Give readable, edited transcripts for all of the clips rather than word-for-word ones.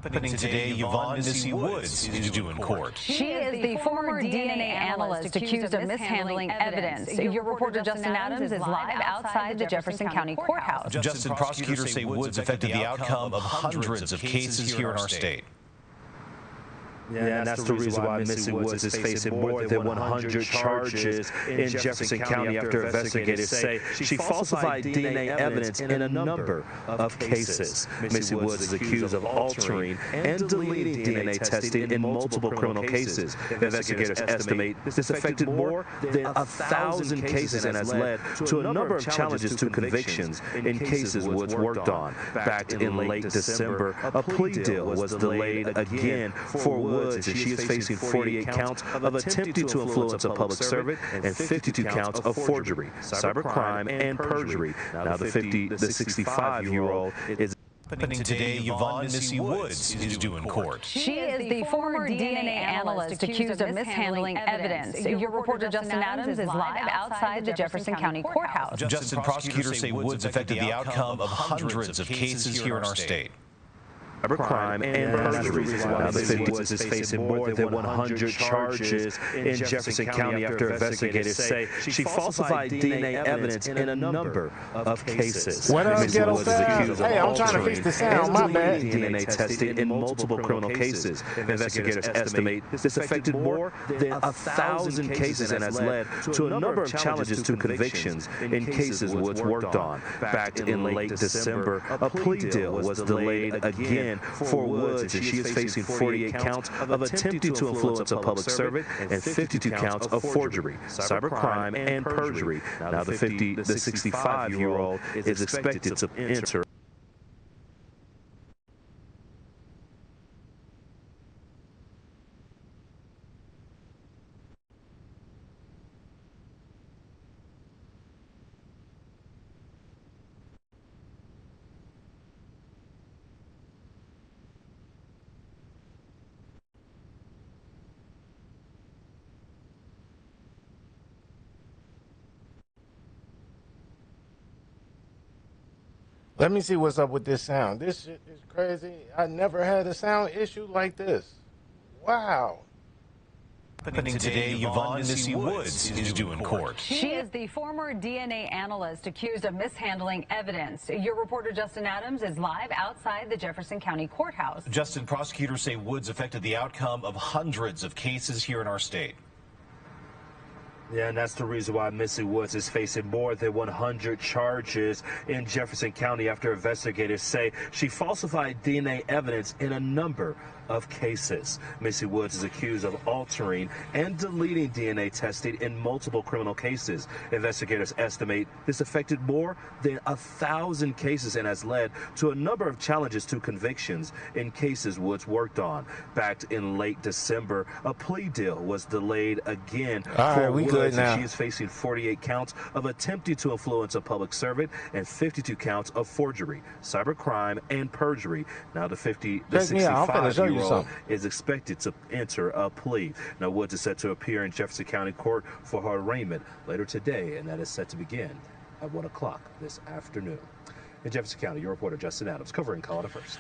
Happening today, Yvonne Missy Woods is due in court. She is the former DNA analyst accused of mishandling evidence. Your reporter Justin Adams is live outside the Jefferson County Courthouse. Justin, prosecutors say Woods affected the outcome of hundreds of cases here in our state. Yeah, and that's the reason why Missy Woods is facing more than 100 charges in Jefferson County after investigators say she falsified DNA evidence in a number of cases. Missy Woods is accused of altering and deleting DNA testing in multiple criminal cases. Investigators estimate this affected more than 1,000 cases and has led to a number of challenges to convictions in cases Woods worked on. Back in late December, a plea deal was delayed again for Woods, and she is facing 48 counts of attempting to influence a public servant and 52 counts of forgery, cybercrime, and perjury. Now the 65-year-old is Happening today, Yvonne Missy Woods is due in court. She is the former DNA analyst accused of mishandling evidence. Your reporter Justin Adams is live outside the Jefferson County Courthouse. Justin, prosecutors say Woods affected the outcome of hundreds of cases here in our state. Cybercrime and perjury. Now the 50 Woods is facing more than 100 charges in Jefferson County after investigators say she falsified DNA evidence in a number of cases. What up, Ghetto Fab? Hey, I'm trying to fix the sound, my bad. DNA testing in multiple criminal cases. Investigators estimate this affected more than 1,000 cases and has led to a number of challenges to convictions in cases Woods worked on. Back in late December, a plea deal was delayed again for Woods, and she is facing 48 counts of attempting to influence a public servant and 52 counts of forgery, cybercrime, and perjury. Now the 65-year-old is expected to enter. Let me see what's up with this sound. This shit is crazy. I never had a sound issue like this. Wow. Happening today, Yvonne Missy Woods is due in court. She is the former DNA analyst accused of mishandling evidence. Your reporter Justin Adams is live outside the Jefferson County Courthouse. Justin, prosecutors say Woods affected the outcome of hundreds of cases here in our state. Yeah, and that's the reason why Missy Woods is facing more than 100 charges in Jefferson County after investigators say she falsified DNA evidence in a number of cases. Missy Woods is accused of altering and deleting DNA testing in multiple criminal cases. Investigators estimate this affected more than 1,000 cases and has led to a number of challenges to convictions in cases Woods worked on. Back in late December, a plea deal was delayed again for Woods, and she is facing 48 counts of attempting to influence a public servant and 52 counts of forgery, cybercrime, and perjury. Now the 65-year-old is expected to enter a plea. Now Woods is set to appear in Jefferson County Court for her arraignment later today, and that is set to begin at 1 o'clock this afternoon. In Jefferson County, your reporter Justin Adams covering Colorado First.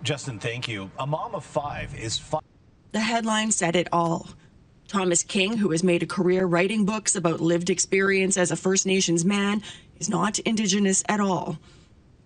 Justin, thank you. A mom of 5 is The headline said it all. Thomas King, who has made a career writing books about lived experience as a First Nations man, is not Indigenous at all.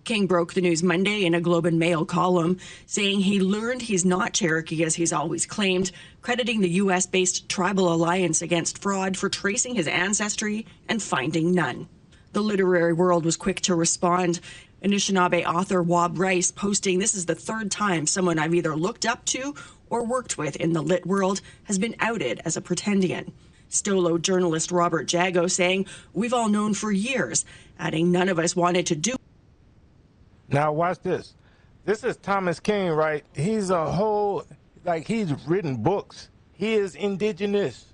King broke the news Monday in a Globe and Mail column, saying he learned he's not Cherokee as he's always claimed, crediting the U.S.-based Tribal Alliance Against Fraud for tracing his ancestry and finding none. The literary world was quick to respond. Anishinaabe author Wab Rice posting, "This is the third time someone I've either looked up to or worked with in the lit world has been outed as a pretendian." Stolo journalist Robert Jago saying, "We've all known for years," adding, "None of us wanted to do." Now watch this. This is Thomas King, right? He's a whole, like, he's written books. He is Indigenous.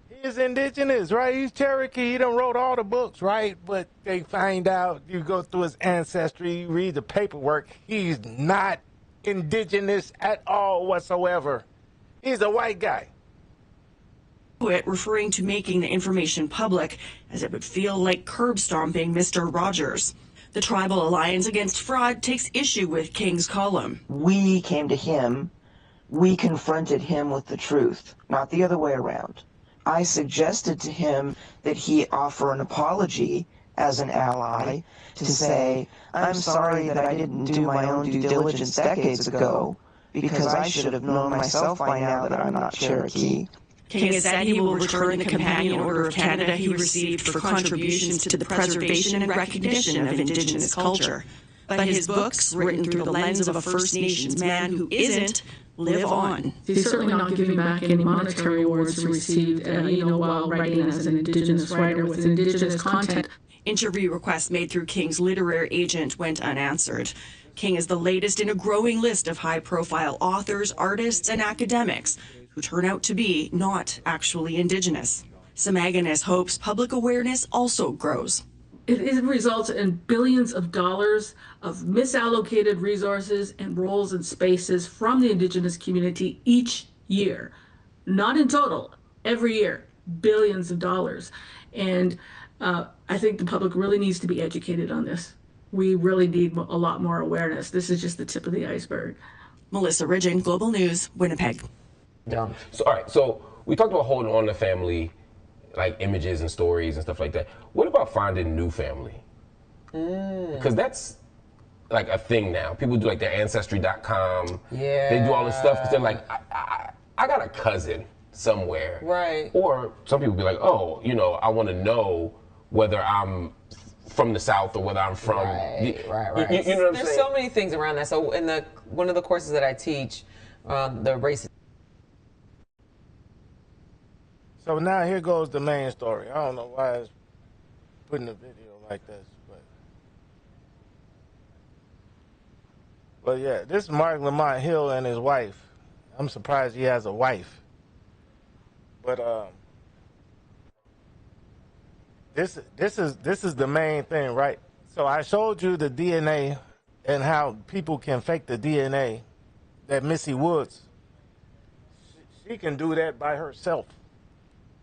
He is Indigenous, right? He's Cherokee. He done wrote all the books, right? But they find out, you go through his ancestry, you read the paperwork, he's not Indigenous at all whatsoever. He's a white guy. Referring to making the information public, as it would feel like curb stomping Mr. Rogers. The Tribal Alliance Against Fraud takes issue with King's column. We came to him. We confronted him with the truth, not the other way around. I suggested to him that he offer an apology as an ally to say, I'm sorry that I didn't do my own due diligence decades ago because I should have known myself by now that I'm not Cherokee. King has said he will return the Companion Order of Canada he received for contributions to the preservation and recognition of Indigenous culture. But his books, written through the lens of a First Nations man who isn't, live on. He's certainly not giving back any monetary awards received, while writing as an Indigenous writer with Indigenous content. Interview requests made through King's literary agent went unanswered. King is the latest in a growing list of high-profile authors, artists, and academics who turn out to be not actually Indigenous. Samaganess hopes public awareness also grows. It results in billions of dollars of misallocated resources and roles and spaces from the Indigenous community each year. Not in total, every year, billions of dollars. And I think the public really needs to be educated on this. We really need a lot more awareness. This is just the tip of the iceberg. Melissa Ridging, Global News, Winnipeg. So, all right, so we talked about holding on to family, like images and stories and stuff like that. What about finding new family? Because that's like a thing now. People do like their Ancestry.com. Yeah. They do all this stuff because they're like, I got a cousin somewhere. Right. Or some people be like, oh, I want to know whether I'm from the South or whether I'm from. Right. You know what I'm There's saying? There's so many things around that. So in one of the courses that I teach, the race. So now here goes the main story. I don't know why it's putting a video like this, but yeah, this is Marc Lamont Hill and his wife. I'm surprised he has a wife, but this is the main thing, right? So I showed you the DNA and how people can fake the DNA. That Missy Woods, she can do that by herself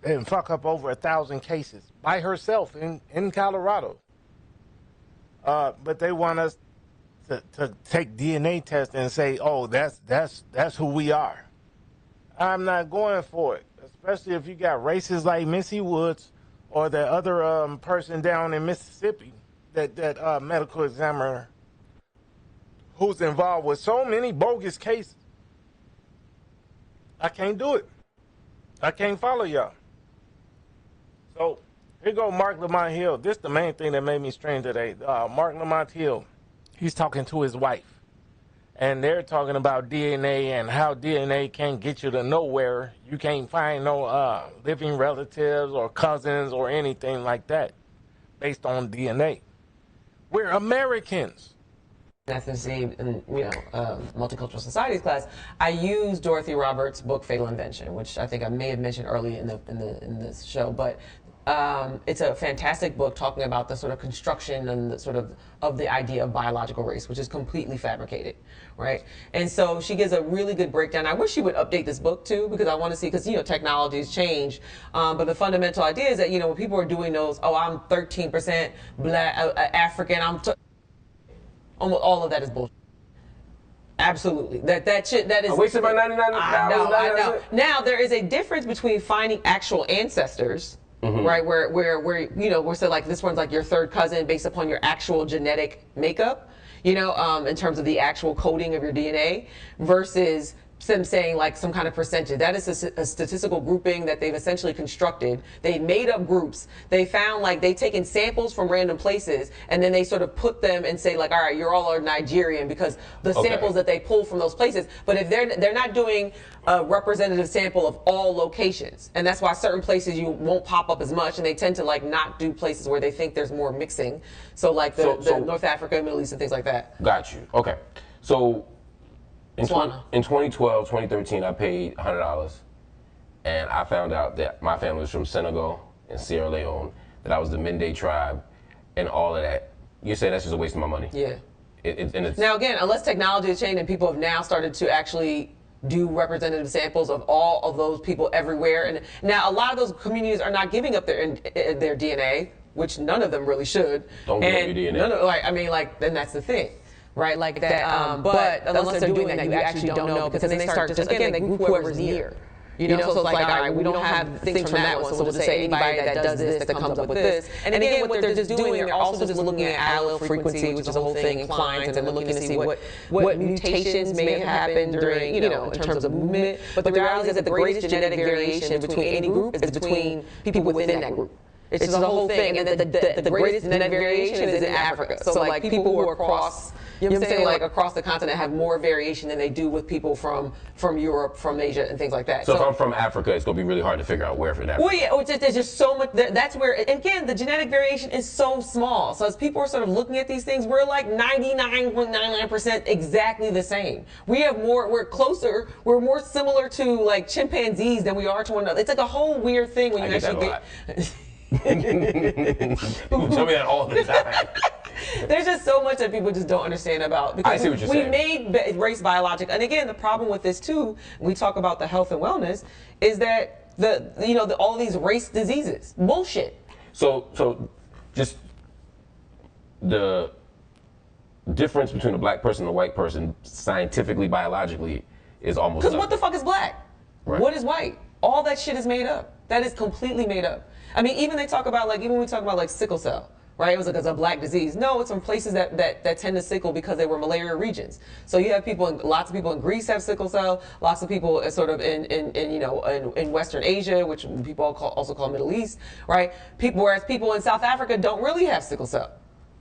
and fuck up over 1,000 cases by herself in Colorado. But they want us to take DNA tests and say, oh, that's who we are. I'm not going for it, especially if you got racists like Missy Woods or the other person down in Mississippi, that medical examiner who's involved with so many bogus cases. I can't do it. I can't follow y'all. So here go Marc Lamont Hill. This is the main thing that made me strange today. Marc Lamont Hill, he's talking to his wife. And they're talking about DNA and how DNA can't get you to nowhere. You can't find no living relatives or cousins or anything like that based on DNA. We're Americans. Ethnicity in multicultural societies class, I used Dorothy Roberts' book Fatal Invention, which I think I may have mentioned early in this show, but it's a fantastic book talking about the sort of construction and the sort of the idea of biological race, which is completely fabricated, right? And so she gives a really good breakdown. I wish she would update this book too, because I want to see, because technologies change, but the fundamental idea is that when people are doing those, oh, I'm 13% Black, African, almost all of that is bullshit. Absolutely. That shit, that is. I wasted my 99. I know. Now, there is a difference between finding actual ancestors, right? Where so like this one's like your third cousin based upon your actual genetic makeup, in terms of the actual coding of your DNA, versus them saying like some kind of percentage. That is a statistical grouping that they've essentially constructed. They made up groups. They found like they've taken samples from random places and then they sort of put them and say like, all right, you're all are Nigerian because the samples that they pull from those places. But if they're not doing a representative sample of all locations, and that's why certain places you won't pop up as much, and they tend to like not do places where they think there's more mixing. So like the North Africa, Middle East, and things like that. Got you. Okay. So in 2012, 2013, I paid $100, and I found out that my family was from Senegal and Sierra Leone, that I was the Mende tribe, and all of that. You say that's just a waste of my money? Yeah. It's now again, unless technology has changed and people have now started to actually do representative samples of all of those people everywhere, and now a lot of those communities are not giving up their DNA. which none of them really should. Don't give your DNA. None of, like, I mean, like, then that's the thing. Right, like that. But unless they're doing that, you actually don't know, because then they start just, again, they group whoever's near. You know, so it's like, all right, we don't have things from that one, so we'll just say anybody that does this, that comes up with this. And again, what they're just doing, they're also just looking at allele frequency, which is a whole thing, and clines, and they're looking to see what mutations may have happened during, you know, in terms of movement. But the reality is that the greatest genetic variation between any group is between people within that group. It's just a whole thing, and the greatest genetic variation is in Africa. So like people who are across, you know what I'm saying, like across the continent have more variation than they do with people from Europe, from Asia, and things like that. So if I'm from Africa, it's going to be really hard to figure out where in Africa. Well, yeah, there's just so much. That's where, again, the genetic variation is so small. So as people are sort of looking at these things, we're like 99.99% exactly the same. We're closer, we're more similar to like chimpanzees than we are to one another. It's like a whole weird thing when you actually get. People tell me that all the time. There's just so much that people just don't understand about, because I see what you're saying. made race biologic. And again, the problem with this too, we talk about the health and wellness, is that all these race diseases, bullshit. So just the difference between a black person and a white person, scientifically, biologically, is almost. Because what the fuck is black? Right. What is white? All that shit is made up. That is completely made up. I mean, even they talk about, like, even when we talk about like sickle cell, right? It was like, it's a black disease. No, it's from places that tend to sickle because they were malaria regions. So you have lots of people in Greece have sickle cell, lots of people sort of in Western Asia, which people also call Middle East, right? Whereas people in South Africa don't really have sickle cell,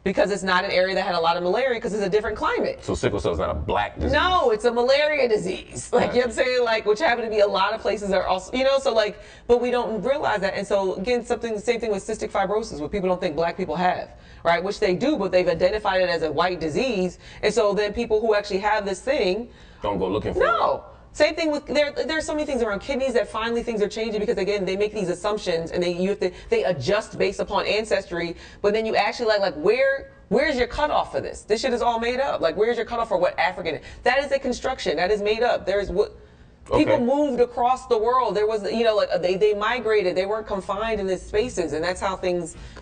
because it's not an area that had a lot of malaria, because it's a different climate. So sickle cell is not a black disease? No, it's a malaria disease. Like, you know what I'm saying? Like, which happen to be a lot of places are also, so like, but we don't realize that. And so again, the same thing with cystic fibrosis, what people don't think black people have, right? Which they do, but they've identified it as a white disease. And so then people who actually have this thing don't go looking for it. No. Same thing with, there's so many things around kidneys that finally things are changing, because again, they make these assumptions and they adjust based upon ancestry, but then you actually like where's your cutoff for this? This shit is all made up. Like, where's your cutoff for what African is? That is a construction. That is made up. There is what people moved across the world. There was, they migrated. They weren't confined in these spaces, and that's how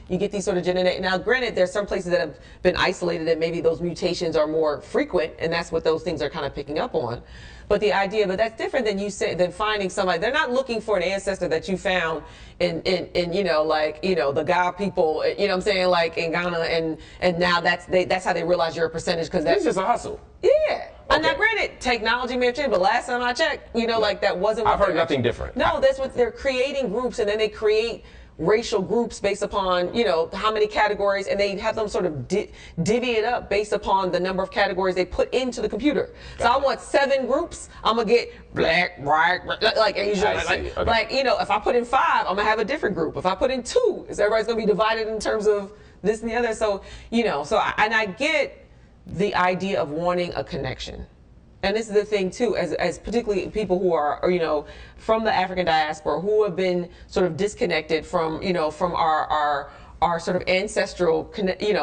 you get these sort of genetic. Now, granted, there's some places that have been isolated and maybe those mutations are more frequent, and that's what those things are kind of picking up on. But that's different than finding somebody. They're not looking for an ancestor that you found in the Ga people, you know what I'm saying, like in Ghana, and now that's how they realize you're a percentage, because that's just a hustle. Yeah. And now, granted, technology may have changed, but last time I checked, like that wasn't what I've heard nothing different. No, that's what they're creating groups, and then they create racial groups based upon, how many categories, and they have them sort of divvy it up based upon the number of categories they put into the computer. So I want 7 groups, I'm gonna get black, white, like Asian, if I put in 5, I'm gonna have a different group. If I put in 2, everybody's gonna be divided in terms of this and the other. So, I get the idea of wanting a connection. And this is the thing too, as particularly people who are, from the African diaspora, who have been sort of disconnected from our sort of ancestral,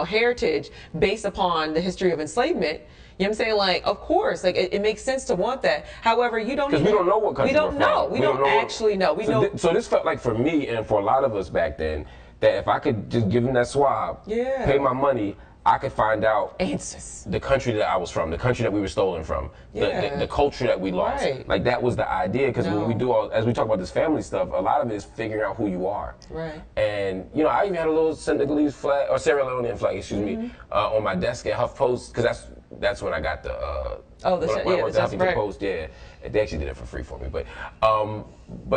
heritage based upon the history of enslavement. You know what I'm saying? Like, of course, like it makes sense to want that. However, you don't. Because we don't know what country we don't know. We don't actually know. So this felt like, for me and for a lot of us back then, that if I could just give them that swab, pay my money, I could find out answers. The country that I was from, the country that we were stolen from, the culture that we lost. Right. Like, that was the idea, because when we do as we talk about this family stuff, a lot of it is figuring out who you are. Right. And I even had a little Senegalese flag, or Sierra Leonean flag, me, on my desk at HuffPost, because that's when I got the when I worked at Huffington Post. Yeah, they actually did it for free for me, but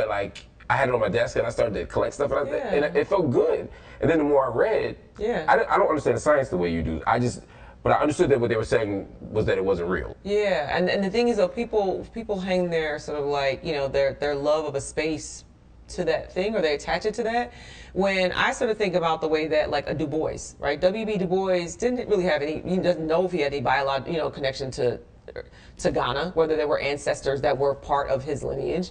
like, I had it on my desk and I started to collect stuff, and it felt good. And then the more I read, I don't understand the science the way you do. But I understood that what they were saying was that it wasn't real. Yeah, and the thing is, though, people hang their sort of like, their love of a space to that thing, or they attach it to that. When I sort of think about the way that, like, a Du Bois, right? W.B. Du Bois didn't really have he doesn't know if he had any biological, connection to Ghana, whether there were ancestors that were part of his lineage.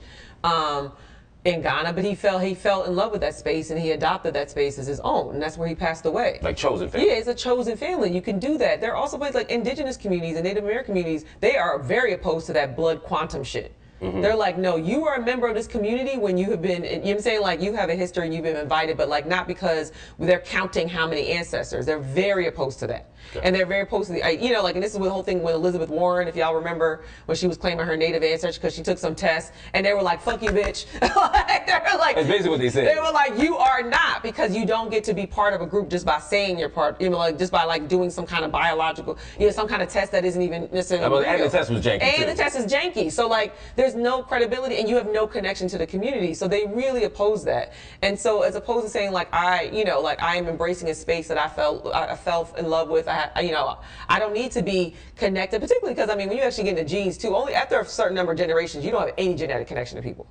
In Ghana, but he fell in love with that space, and he adopted that space as his own, and that's where he passed away. Like chosen family. Yeah, it's a chosen family. You can do that. There are also places like indigenous communities and Native American communities. They are very opposed to that blood quantum shit. They're like, no, you are a member of this community when you have been, you know what I'm saying? Like, you have a history and you've been invited, but like not because they're counting how many ancestors. They're very opposed to that. Okay. And they're very opposed to the, you know, like, and this is the whole thing with Elizabeth Warren, if y'all remember, when she was claiming her native ancestry because she took some tests, and they were like, fuck you, bitch. They were like, that's basically what they said. They were like, you are not, because you don't get to be part of a group just by saying you're part, you know, like just by like doing some kind of biological, you know, some kind of test that isn't even necessarily real. And the test was janky too. And the test is janky. So like, there's no credibility and you have no connection to the community. So they really oppose that. And so as opposed to saying like, I am embracing a space that I fell in love with, I don't need to be connected, particularly because, I mean, when you actually get into genes too, only after a certain number of generations, you don't have any genetic connection to people,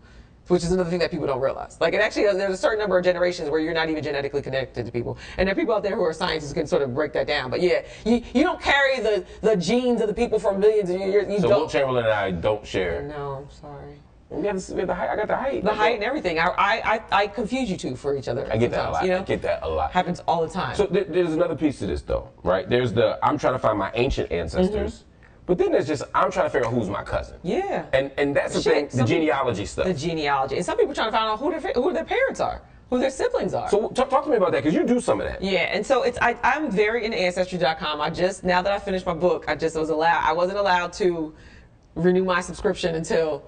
which is another thing that people don't realize. Like, it actually, there's a certain number of generations where you're not even genetically connected to people. And there are people out there who are scientists who can sort of break that down. But yeah, you don't carry the genes of the people for millions of years. You so Wilt Chamberlain and I don't share. No, I'm sorry. We have the height. I got the height. The height and everything. I confuse you two for each other. I get that a lot. You know? I get that a lot. Happens all the time. So there's another piece to this though, right? There's I'm trying to find my ancient ancestors. But then there's just, I'm trying to figure out who's my cousin. Yeah. And that's the thing, the genealogy stuff. The genealogy. And some people are trying to find out who their parents are, who their siblings are. So talk to me about that, because you do some of that. Yeah, and so I'm very into Ancestry.com. Now that I finished my book, I wasn't allowed to renew my subscription until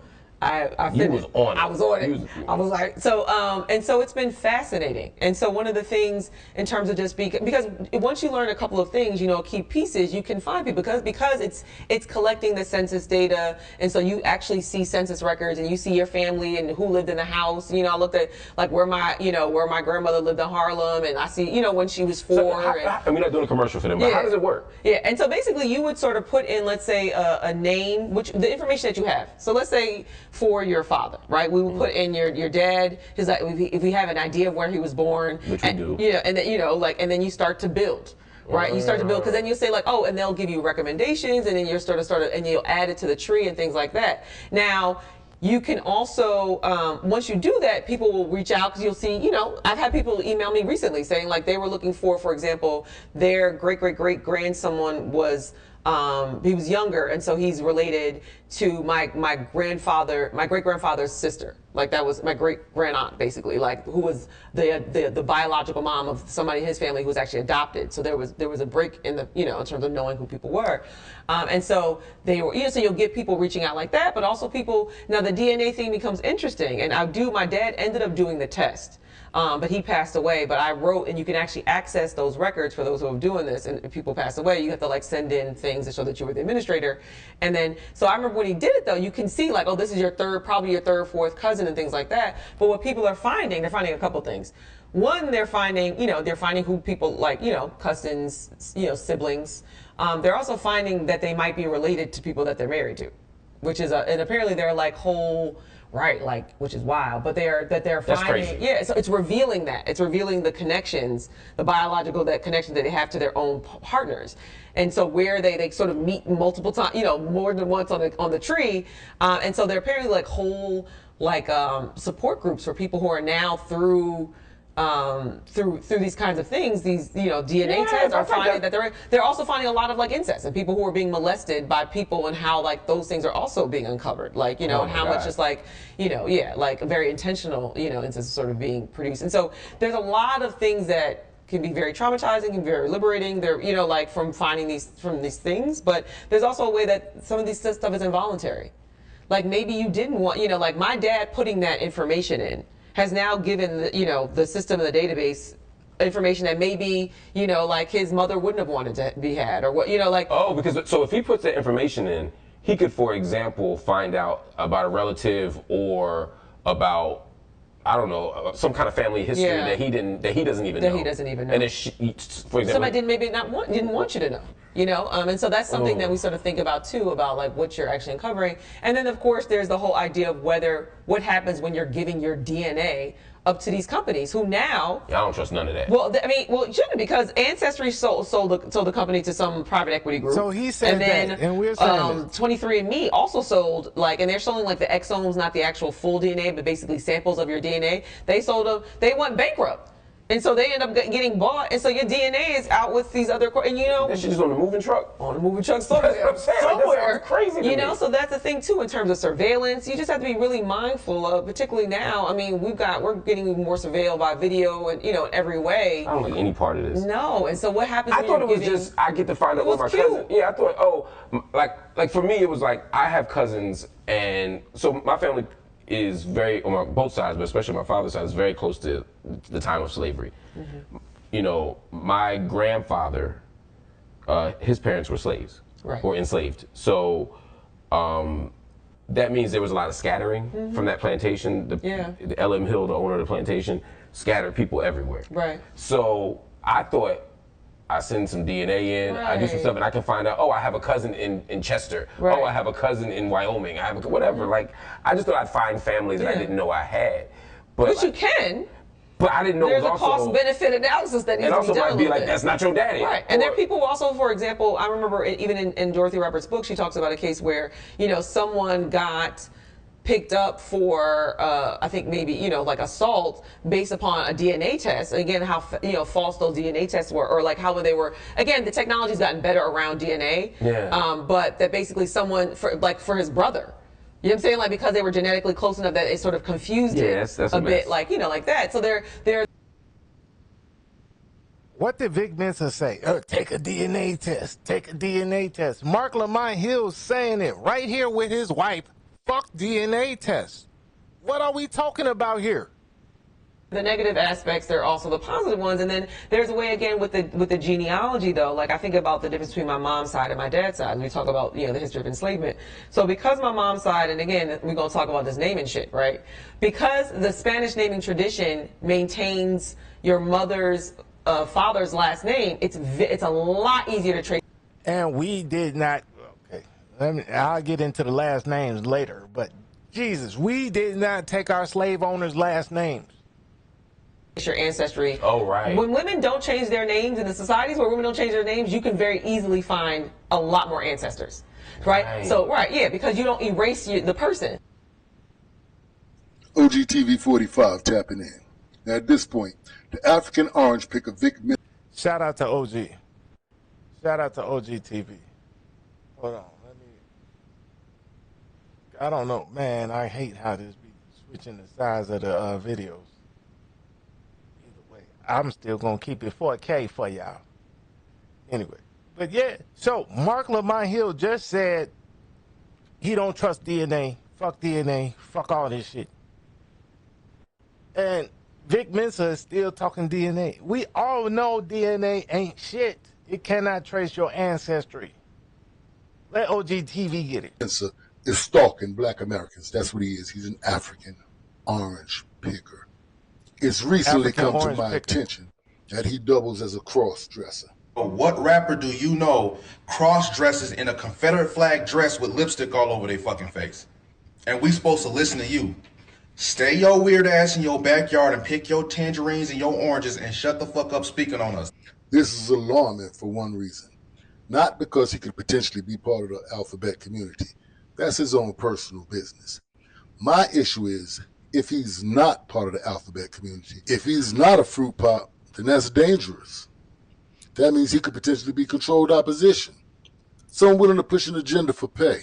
I finished. You was on it. I was on it. I was like, so, and so it's been fascinating. And so one of the things in terms of just because once you learn a couple of things, you know, key pieces, you can find people because it's collecting the census data. And so you actually see census records and you see your family and who lived in the house. You know, I looked at like where my grandmother lived in Harlem, and I see, you know, when she was 4. So we're not doing a commercial for them, but how does it work? Yeah, and so basically you would sort of put in, let's say, a name, which the information that you have. So let's say for your father, right? We would put in your dad, if we have an idea of where he was born. Which we do. Yeah, and then, you know, like, and then you start to build. Right, you start to build, because then you say like, oh, and they'll give you recommendations, and then you're and you'll add it to the tree and things like that. Now, you can also, once you do that, people will reach out, because you'll see, you know, I've had people email me recently saying like they were looking for example, their great-great-great-grandson was, he was younger, and so he's related to my great-grandfather's sister. Like that was my great-grand-aunt, basically, like who was the biological mom of somebody in his family who was actually adopted. So there was a break in the, you know, in terms of knowing who people were. And so they were, you know, so you'll get people reaching out like that, but also people, now the DNA thing becomes interesting. And my dad ended up doing the test. But he passed away. But I wrote, and you can actually access those records for those who are doing this. And if people pass away, you have to like send in things to show that you were the administrator. And then, so I remember when he did it though, you can see like, oh, this is probably your third, fourth cousin and things like that. But what people are finding, they're finding a couple things. One, they're finding who people like, you know, cousins, you know, siblings. They're also finding that they might be related to people that they're married to, which is and apparently they're like whole. Right, like, which is wild, but they're finding, crazy. Yeah, so it's revealing that. It's revealing the connections, the biological connection that they have to their own partners. And so where they sort of meet multiple times, you know, more than once on the tree. And so they're apparently like whole, like, support groups for people who are now through these kinds of things, these, you know, DNA tests are finding that they're also finding a lot of like incest and people who are being molested by people, and how like those things are also being uncovered, like, you know, and how much is like, you know, like very intentional, you know, incest sort of being produced. And so there's a lot of things that can be very traumatizing and very liberating. They're, you know, like from finding these things, but there's also a way that some of these stuff is involuntary. Like maybe you didn't want, you know, like my dad putting that information in has now given the system of the database information that maybe, you know, like his mother wouldn't have wanted to be had, or what, you know, like. Oh, because so if he puts that information in, he could, for example, find out about a relative or about, I don't know, some kind of family history that he doesn't even know. He doesn't even know. And for example, somebody didn't want you to know. You know, and so that's something that we sort of think about too, about like what you're actually uncovering. And then of course there's the whole idea of what happens when you're giving your DNA up to these companies who now. Yeah, I don't trust none of that. Well, it shouldn't, because Ancestry sold the company to some private equity group. So he said that, and we're saying 23andMe also sold, like, and they're selling like the exomes, not the actual full DNA, but basically samples of your DNA. They sold them. They went bankrupt. And so they end up getting bought, and so your DNA is out with these other, and you know, That shit is on the moving truck. on a moving truck somewhere. That's what I'm saying. Like, that sounds crazy to You know, me. so that's the thing too in terms of surveillance. You just have to be really mindful of, particularly now. I mean, we're getting more surveilled by video and in every way. I don't like any part of this. No, and so what happens? I when thought you're it was getting, just I get to find out It what my was cute. cousin. Yeah, I thought like for me it was like I have cousins, and so my family is very on both sides, but especially my father's side is very close to the time of slavery. Mm-hmm. You know, my grandfather, his parents were slaves or enslaved, so that means there was a lot of scattering from that plantation. The L.M. Hill, the owner of the plantation, scattered people everywhere. Right. So I thought I send some DNA in, I do some stuff, and I can find out, I have a cousin in Chester. Right. Oh, I have a cousin in Wyoming. I have whatever. Like, I just thought I'd find families that I didn't know I had. But you can. But I didn't know There's it a was also, cost-benefit analysis that needs to be also done. might be like, that's not your daddy. Right. And there are people who also, for example, I remember even in Dorothy Roberts' book, she talks about a case where, someone got picked up for, I think maybe, like assault based upon a DNA test. Again, how, false those DNA tests were, or like how they were, again, the technology's gotten better around DNA. Yeah. But that basically someone, for his brother, you know what I'm saying? Like, because they were genetically close enough that it sort of confused it that's a a bit, mess. like that. So they're What did Vic Mensa say? Take a DNA test. Take a DNA test. Marc Lamont Hill's saying it right here with his wife. Fuck DNA tests. What are we talking about here? the negative aspects, there are also the positive ones. And then there's a way, again, with the genealogy, though. Like, I think about the difference between my mom's side and my dad's side. We talk about, the history of enslavement. So because my mom's side, and again, we're going to talk about this naming shit, right? Because the Spanish naming tradition maintains your mother's father's last name, it's a lot easier to trace. And we did not, okay, I'll get into the last names later, but Jesus, we did not take our slave owners' last names. Your ancestry. Oh, right. When women don't change their names in the societies where women don't change their names, you can very easily find a lot more ancestors, right? So, yeah, because you don't erase the person. OGTV 45 tapping in. Now, at this point, the African Orange pick a Vic. Shout out to OG. Shout out to OG TV. Hold on, I don't know, man. I hate how this be switching the size of the videos. Either way, I'm still gonna keep it 4K for y'all. Anyway, but yeah. So Marc Lamont Hill just said he don't trust DNA. Fuck DNA. Fuck all this shit. And Vic Mensa is still talking DNA. We all know DNA ain't shit. It cannot trace your ancestry. Let OGTV get it. Mensa is stalking black Americans. That's what he is. He's an African orange picker. It's recently come to my attention that he doubles as a cross-dresser. What rapper do you know cross-dresses in a Confederate flag dress with lipstick all over their fucking face? And we supposed to listen to you. Stay your weird ass in your backyard and pick your tangerines and your oranges and shut the fuck up speaking on us. This is alarming for one reason. Not because he could potentially be part of the alphabet community. That's his own personal business. My issue is, if he's not part of the alphabet community, if he's not a fruit pop, then that's dangerous. That means he could potentially be controlled opposition. Someone willing to push an agenda for pay.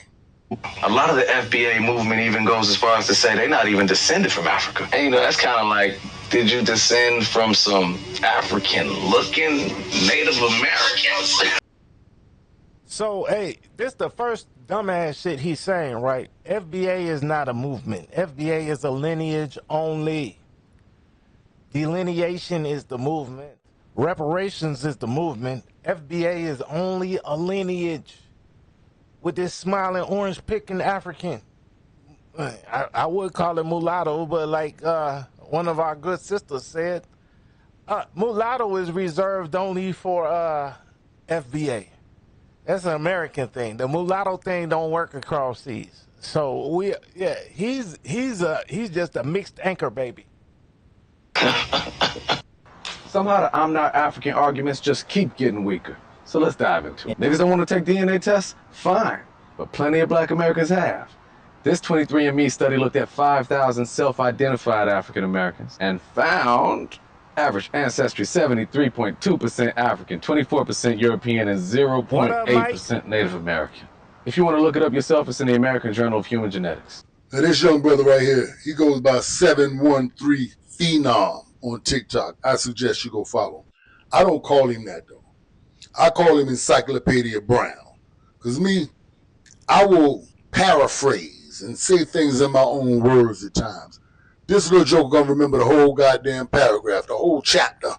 A lot of the F.B.A. movement even goes as far as to say they're not even descended from Africa. And that's kind of like, did you descend from some African-looking Native Americans? So, hey, this the first dumbass shit he's saying, right? F.B.A. is not a movement. F.B.A. is a lineage only. Delineation is the movement. Reparations is the movement. F.B.A. is only a lineage. With this smiling orange picking African. I would call it mulatto, but like one of our good sisters said, mulatto is reserved only for F.B.A. That's an American thing. The mulatto thing don't work across seas. So he's just a mixed anchor baby. Somehow the I'm not African arguments just keep getting weaker. So let's dive into it. Niggas don't want to take DNA tests? Fine. But plenty of black Americans have. This 23andMe study looked at 5,000 self-identified African Americans and found Average ancestry 73.2% African, 24% European, and 0.8% Native American. If you want to look it up yourself, it's in the American Journal of Human Genetics. Now this young brother right here, he goes by 713 Phenom on TikTok. I suggest you go follow him. I don't call him that though. I call him Encyclopedia Brown. Because me, I will paraphrase and say things in my own words at times. This little joker gonna remember the whole goddamn paragraph, the whole chapter.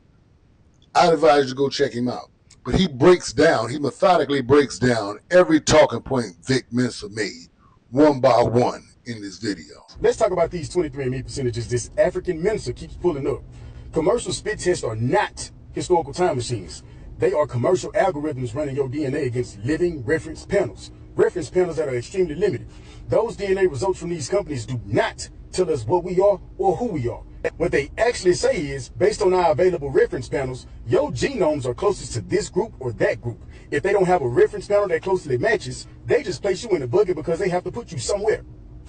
I'd advise you to go check him out. But he methodically breaks down every talking point Vic Mensa made, one by one, in this video. Let's talk about these 23andMe percentages this African Mensa keeps pulling up. Commercial spit tests are not historical time machines. They are commercial algorithms running your DNA against living reference panels. Reference panels that are extremely limited. Those DNA results from these companies do not tell us what we are or who we are. What they actually say is, based on our available reference panels, your genomes are closest to this group or that group. If they don't have a reference panel that closely matches, they just place you in a bucket because they have to put you somewhere.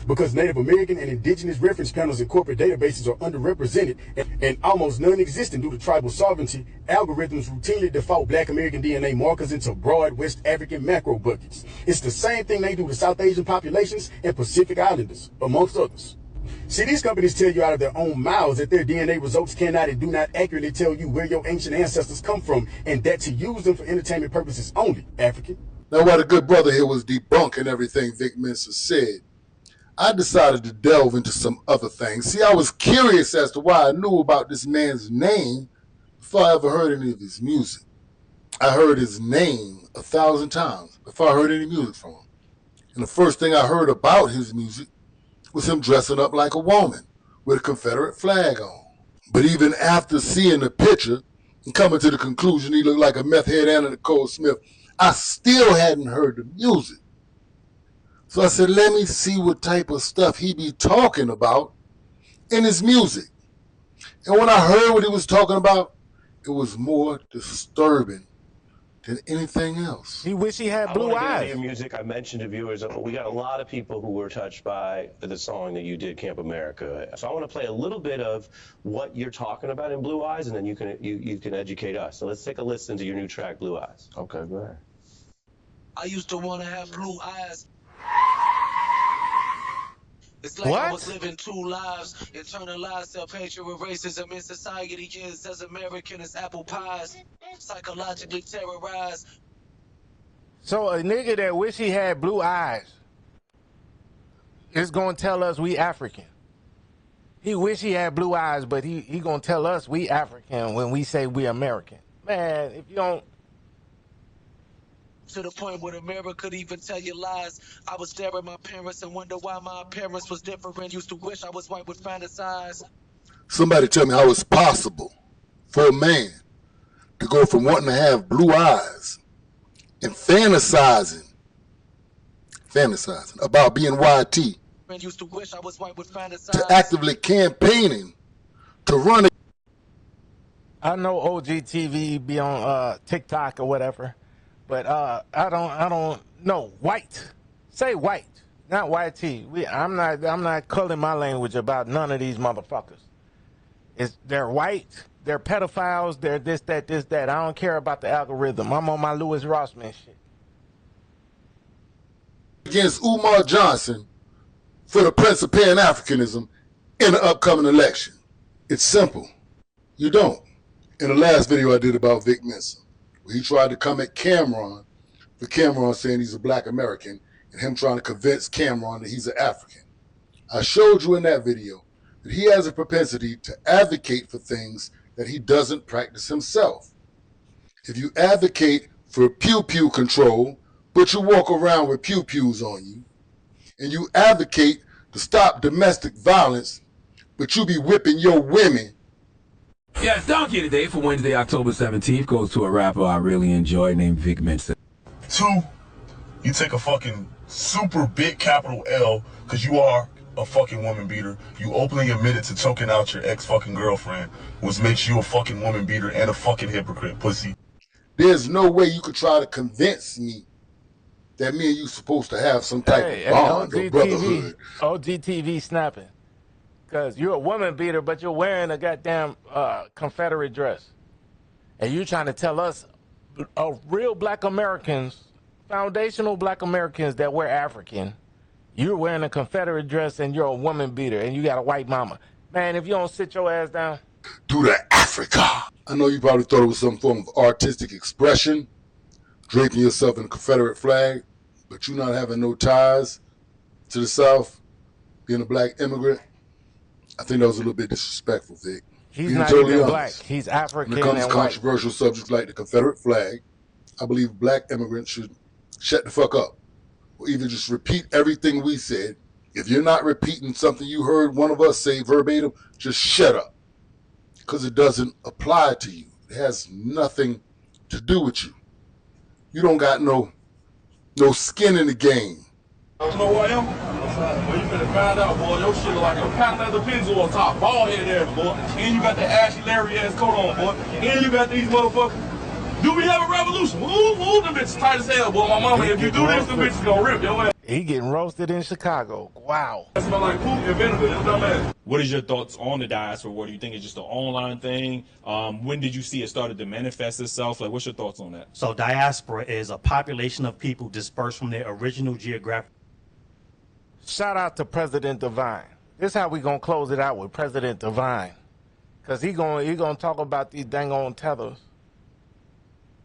Because Native American and indigenous reference panels in corporate databases are underrepresented and almost non-existent due to tribal sovereignty, algorithms routinely default Black American DNA markers into broad West African macro buckets. It's the same thing they do to South Asian populations and Pacific Islanders, amongst others. See, these companies tell you out of their own mouths that their DNA results cannot and do not accurately tell you where your ancient ancestors come from, and that to use them for entertainment purposes only, African. Now, while the good brother here was debunking everything Vic Mensa said, I decided to delve into some other things. See, I was curious as to why I knew about this man's name before I ever heard any of his music. I heard his name 1,000 times before I heard any music from him. And the first thing I heard about his music was him dressing up like a woman with a Confederate flag on. But even after seeing the picture and coming to the conclusion he looked like a meth head and a Nicole Smith, I still hadn't heard the music. So I said, let me see what type of stuff he be talking about in his music. And when I heard what he was talking about, it was more disturbing than anything else. He wish he had blue eyes. Your music, I mentioned to viewers, we got a lot of people who were touched by the song that you did, Camp America. So I want to play a little bit of what you're talking about in Blue Eyes, and then you can educate us. So let's take a listen to your new track, Blue Eyes. Okay, go ahead. I used to want to have blue eyes. It's like I was living two lives, internalized self-hatred with racism in society is as American as apple pies, psychologically terrorized. So a nigga that wish he had blue eyes is gonna tell us we African. He wish he had blue eyes, but he gonna tell us we African when we say we American. Man, if you don't. To the point where the mirror could even tell you lies. I would stare at my parents and wonder why my appearance was different. Used to wish I was white with fantasize. Somebody tell me how it's possible for a man to go from wanting to have blue eyes and fantasizing about being YT Used to wish I was white with fantasize. to actively campaigning to run. I know OGTV be on TikTok or whatever. But I don't know. White. Say white, not YT. I'm not culling my language about none of these motherfuckers. They're white, they're pedophiles, they're this, that. I don't care about the algorithm. I'm on my Louis Rossman shit. Against Umar Johnson for the Prince of Pan-Africanism in the upcoming election. It's simple. You don't. In the last video I did about Vic Mensa, where he tried to come at Cameron for Cameron saying he's a Black American and him trying to convince Cameron that he's an African. I showed you in that video that he has a propensity to advocate for things that he doesn't practice himself. If you advocate for pew-pew control, but you walk around with pew-pews on you, and you advocate to stop domestic violence, but you be whipping your women. Yes, Donkey today for Wednesday, October 17th goes to a rapper I really enjoy named Vic Mensa. 2, you take a fucking super big capital L because you are a fucking woman beater. You openly admitted to choking out your ex-fucking girlfriend, which makes you a fucking woman beater and a fucking hypocrite, pussy. There's no way you could try to convince me that me and you supposed to have some type of bond or brotherhood. OGTV snapping. Because you're a woman beater, but you're wearing a goddamn Confederate dress. And you're trying to tell us, real black Americans, foundational black Americans that wear African, you're wearing a Confederate dress and you're a woman beater and you got a white mama. Man, if you don't sit your ass down. Do that, Africa. I know you probably thought it was some form of artistic expression, draping yourself in a Confederate flag, but you not having no ties to the South, being a black immigrant. I think that was a little bit disrespectful, Vic. He's Being not totally even honest. black. He's African When it comes and to controversial subjects like the Confederate flag, I believe black immigrants should shut the fuck up. Or either just repeat everything we said. If you're not repeating something you heard one of us say verbatim, just shut up. Because it doesn't apply to you. It has nothing to do with you. You don't got no skin in the game. You know who I am? Well, you finna find out, boy. Your shit look like a patent leather pencil on top. Bald head there, boy. And you got the Ashy Larry ass coat on, boy. And you got these motherfuckers. Do we have a revolution? Ooh, them bitches tight as hell, boy. My mama, if you do this, them bitches gonna rip your ass. He getting roasted in Chicago. Wow. That smell like poop and vinegar. That's dumbass. What is your thoughts on the diaspora? What do you think it's just an online thing? When did you see it started to manifest itself? Like, what's your thoughts on that? So diaspora is a population of people dispersed from their original geographic. Shout out to President Divine. This is how we gonna close it out with President Divine. Cause he gonna talk about these dang on tethers.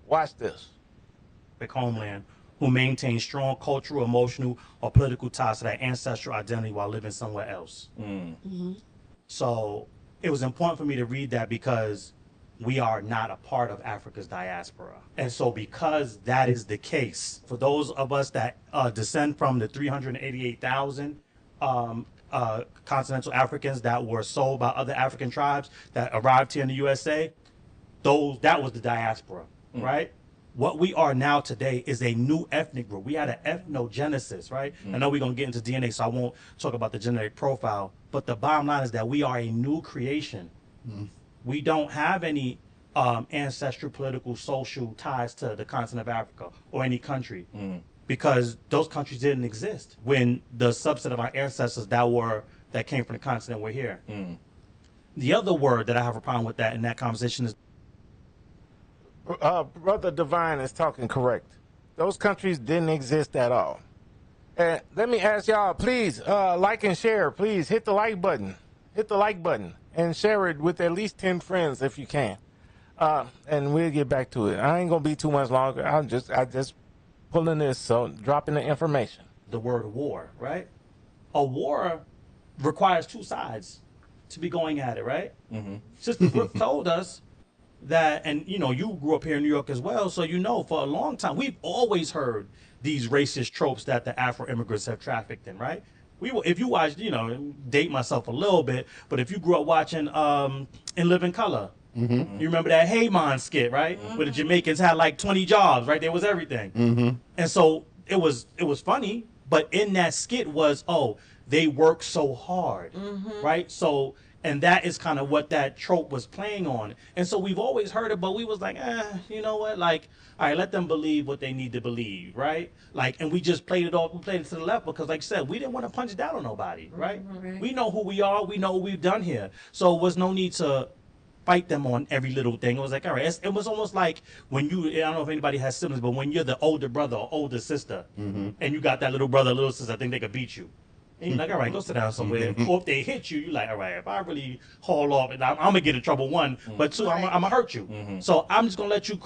Watch this. Homeland who maintain strong cultural, emotional, or political ties to their ancestral identity while living somewhere else. So it was important for me to read that because we are not a part of Africa's diaspora. And so because that is the case, for those of us that descend from the 388,000 continental Africans that were sold by other African tribes that arrived here in the USA, that was the diaspora, right? What we are now today is a new ethnic group. We had an ethnogenesis, right? I know we're going to get into DNA, so I won't talk about the genetic profile. But the bottom line is that we are a new creation. We don't have any ancestral, political, social ties to the continent of Africa or any country because those countries didn't exist when the subset of our ancestors that came from the continent were here. The other word that I have a problem with that in that conversation is Brother Divine is talking correct. Those countries didn't exist at all. And let me ask y'all, please like and share. Please hit the like button. Hit the like button and share it with at least 10 friends if you can. And we'll get back to it. I ain't gonna be too much longer. I just pulling this, so dropping the information. The word war, right? A war requires two sides to be going at it, right? Sister Brooke told us that, and you know, you grew up here in New York as well, so you know for a long time we've always heard these racist tropes that the Afro immigrants have trafficked in, right? If you watched, you know, date myself a little bit, but if you grew up watching In Living Color, you remember that Hey Man skit, right? Where the Jamaicans had like 20 jobs, right? There was everything. And so it was funny, but in that skit was, oh, they work so hard, right? So, and that is kind of what that trope was playing on. And so we've always heard it, but we was like, you know what? Like, all right, let them believe what they need to believe, right? Like, and we just played it off, we played it to the left because, like I said, we didn't want to punch down on nobody, right? We know who we are, we know what we've done here. So there was no need to fight them on every little thing. It was like, all right, it was almost like when I don't know if anybody has siblings, but when you're the older brother or older sister, and you got that little brother, little sister, I think they could beat you. And you're like, all right, go sit down somewhere. Or if they hit you, you're like, all right, if I really haul off, I'm gonna get in trouble, one, but two, I'm gonna hurt you. So I'm just gonna let you.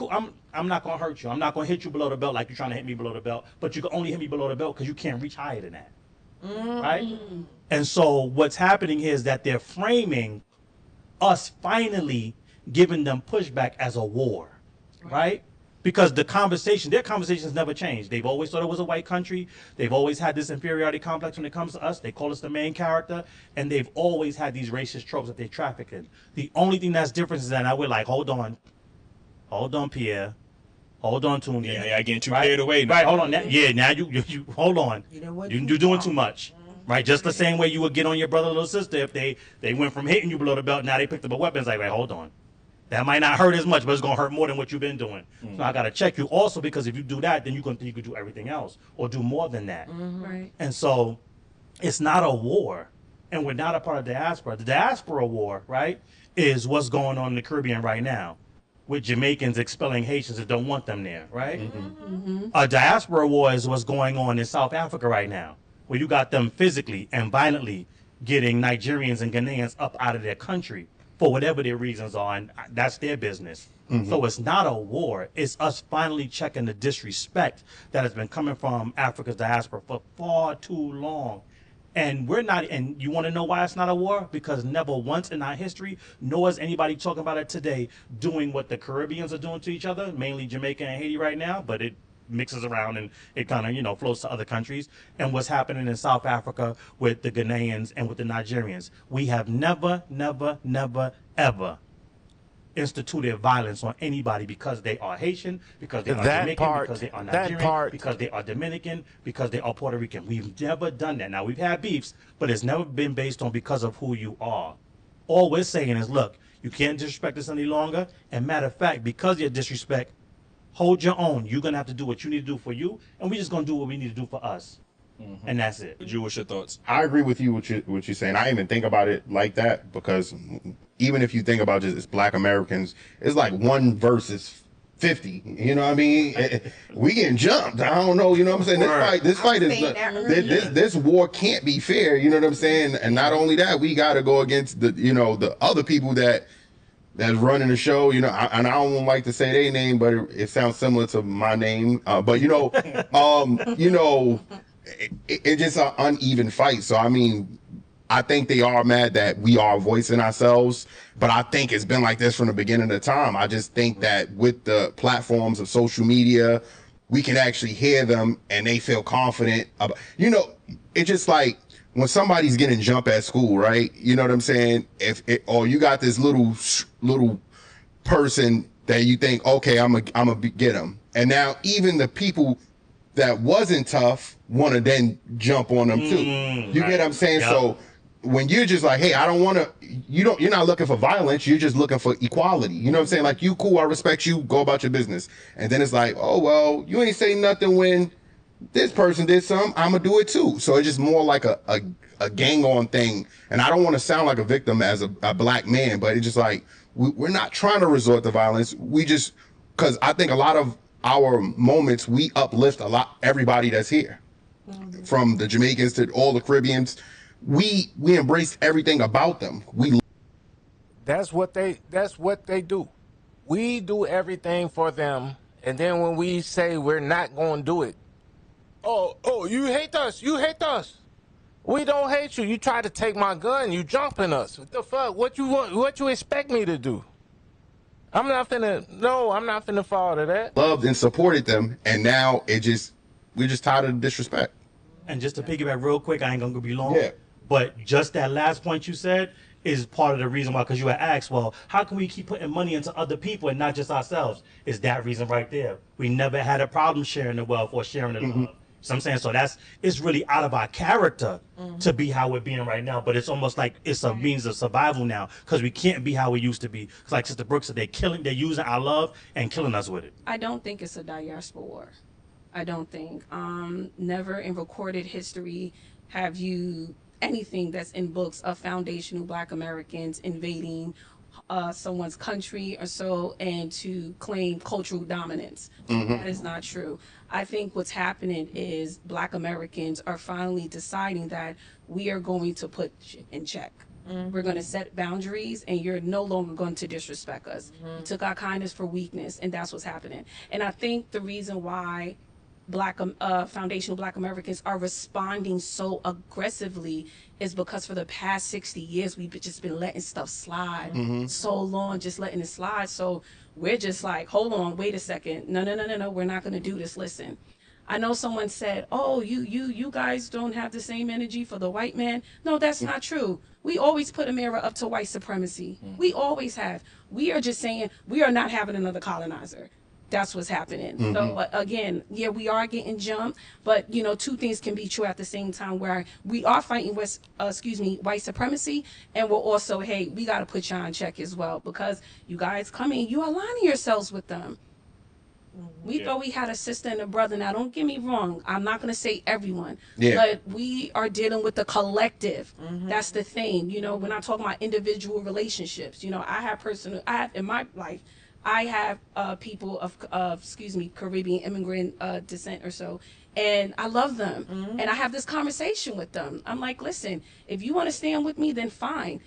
I'm not gonna hurt you. I'm not gonna hit you below the belt like you're trying to hit me below the belt. But you can only hit me below the belt because you can't reach higher than that, right? And so what's happening here is that they're framing us finally giving them pushback as a war, right? Because their conversations never changed. They've always thought it was a white country. They've always had this inferiority complex when it comes to us. They call us the main character. And they've always had these racist tropes that they traffic in. The only thing that's different is that now we're like, hold on, Pierre. Hold on, Tony. Yeah, I getting too carried away now. Right, hold on. Now you hold on. You know what? You're doing too much. Right, just the same way you would get on your brother or little sister if they went from hitting you below the belt, now they picked up a weapon. It's like, wait, hold on. That might not hurt as much, but it's gonna hurt more than what you've been doing. So I gotta check you also, because if you do that, then you could do everything else or do more than that. Right. And so it's not a war. and we're not a part of the diaspora. The diaspora war, right, is what's going on in the Caribbean right now, with Jamaicans expelling Haitians that don't want them there, right? A diaspora war is what's going on in South Africa right now, where you got them physically and violently getting Nigerians and Ghanaians up out of their country for whatever their reasons are, and that's their business. So it's not a war. It's us finally checking the disrespect that has been coming from Africa's diaspora for far too long. And we're not, and you want to know why it's not a war? Because never once in our history, nor is anybody talking about it today, doing what the Caribbeans are doing to each other, mainly Jamaica and Haiti right now, but it mixes around and it kind of, flows to other countries. And what's happening in South Africa with the Ghanaians and with the Nigerians. We have never, ever instituted violence on anybody because they are Haitian, because they are Jamaican, because they are Nigerian, because they are Dominican, because they are Puerto Rican. We've never done that. Now, we've had beefs, but it's never been based on because of who you are. All we're saying is, look, you can't disrespect us any longer. And matter of fact, because of your disrespect, hold your own. You're going to have to do what you need to do for you, and we're just going to do what we need to do for us. And that's it. Drew, what's your thoughts? I agree with you what you're saying. I even think about it like that, because even if you think about just as Black Americans, it's like 1 versus 50. You know what I mean? We getting jumped. I don't know. You know what I'm saying? This fight is this war can't be fair. You know what I'm saying? And not only that, we got to go against the other people that's running the show. And I don't like to say their name, but it sounds similar to my name. But it's just an uneven fight. So, I mean, I think they are mad that we are voicing ourselves, but I think it's been like this from the beginning of the time. I just think that with the platforms of social media, we can actually hear them and they feel confident about, it's just like when somebody's getting jumped at school, right? You know what I'm saying? Or you got this little person that you think, okay, I'm gonna get them. And now even the people that wasn't tough want to then jump on them too. You get what I'm saying? Yep. So when you're just like, hey, I don't want to, you're not looking for violence. You're just looking for equality. You know what I'm saying? Like, you cool, I respect you, go about your business. And then it's like, oh, well, you ain't say nothing when this person did something, I'm going to do it too. So it's just more like a gang on thing. And I don't want to sound like a victim as a Black man, but it's just like, we're not trying to resort to violence. We just, because I think a lot of our moments, we uplift everybody that's here. From the Jamaicans to all the Caribbeans, we embrace everything about them. That's what they do. We do everything for them, and then when we say we're not going to do it, oh, you hate us. We don't hate you. You try to take my gun. You jumping us. What the fuck? What you want? What you expect me to do? I'm not finna fall to that. Loved and supported them, and now we're just tired of the disrespect. And just to piggyback real quick, I ain't gonna be long. Yeah. But just that last point you said is part of the reason why, because you had asked, well, how can we keep putting money into other people and not just ourselves? Is that reason right there. We never had a problem sharing the wealth or sharing the love. So I'm saying, it's really out of our character to be how we're being right now. But it's almost like it's a means of survival now, because we can't be how we used to be. Because like Sister Brooks said, they're using our love and killing us with it. I don't think it's a diaspora war. I don't think. Never in recorded history have you anything that's in books of foundational Black Americans invading someone's country or so and to claim cultural dominance. That is not true. I think what's happening is Black Americans are finally deciding that we are going to put shit in check. We're going to set boundaries, and you're no longer going to disrespect us. You took our kindness for weakness, and that's what's happening. And I think the reason why foundational Black Americans are responding so aggressively is because for the past 60 years we've just been letting stuff slide so long, just letting it slide. So we're just like, hold on, wait a second, no, we're not going to do this. Listen, I know someone said, oh, you guys don't have the same energy for the white man. No, that's not true. We always put a mirror up to white supremacy. We always have. We are just saying we are not having another colonizer. That's what's happening. So again, yeah, we are getting jumped, but two things can be true at the same time, where we are fighting white supremacy, and we're also, hey, we got to put y'all in check as well, because you guys coming, you aligning yourselves with them. We thought we had a sister and a brother. Now, don't get me wrong. I'm not going to say everyone. Yeah. But we are dealing with the collective. That's the thing. You know, we're not talking about individual relationships. You know, I have in my life, I have people of Caribbean immigrant descent or so. And I love them. And I have this conversation with them. I'm like, listen, if you want to stand with me, then fine.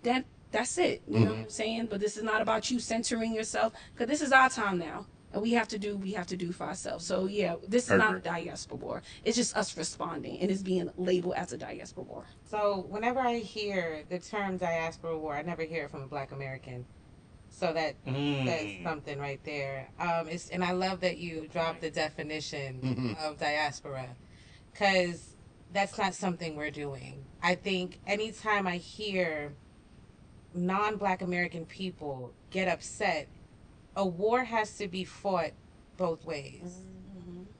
That's it. You know what I'm saying? But this is not about you centering yourself, because this is our time now. And we have to do for ourselves. So yeah, this is not a diaspora war. It's just us responding, and it's being labeled as a diaspora war. So whenever I hear the term diaspora war, I never hear it from a Black American. So that's something right there. And I love that you dropped the definition of diaspora, because that's not something we're doing. I think anytime I hear non-Black American people get upset, a war has to be fought both ways.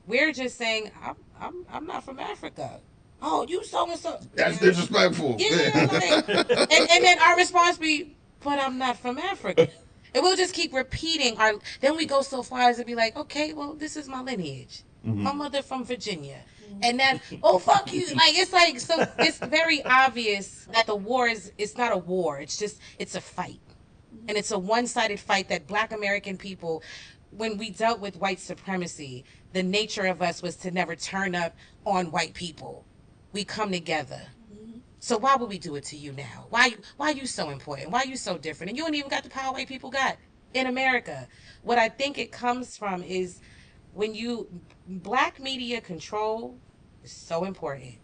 We're just saying, I'm not from Africa. Oh, you so and so. That's disrespectful. Yeah, like, and then our response be, but I'm not from Africa. And we'll just keep repeating then we go so far as to be like, okay, well, this is my lineage. My mother from Virginia. And then, oh, fuck you. Like, it's like, so it's very obvious that the war it's not a war. It's a fight. And it's a one-sided fight that Black American people, when we dealt with white supremacy, the nature of us was to never turn up on white people. We come together. So why would we do it to you now? Why are you so important? Why are you so different? And you ain't even got the power white people got in America. What I think it comes from is when Black media control is so important.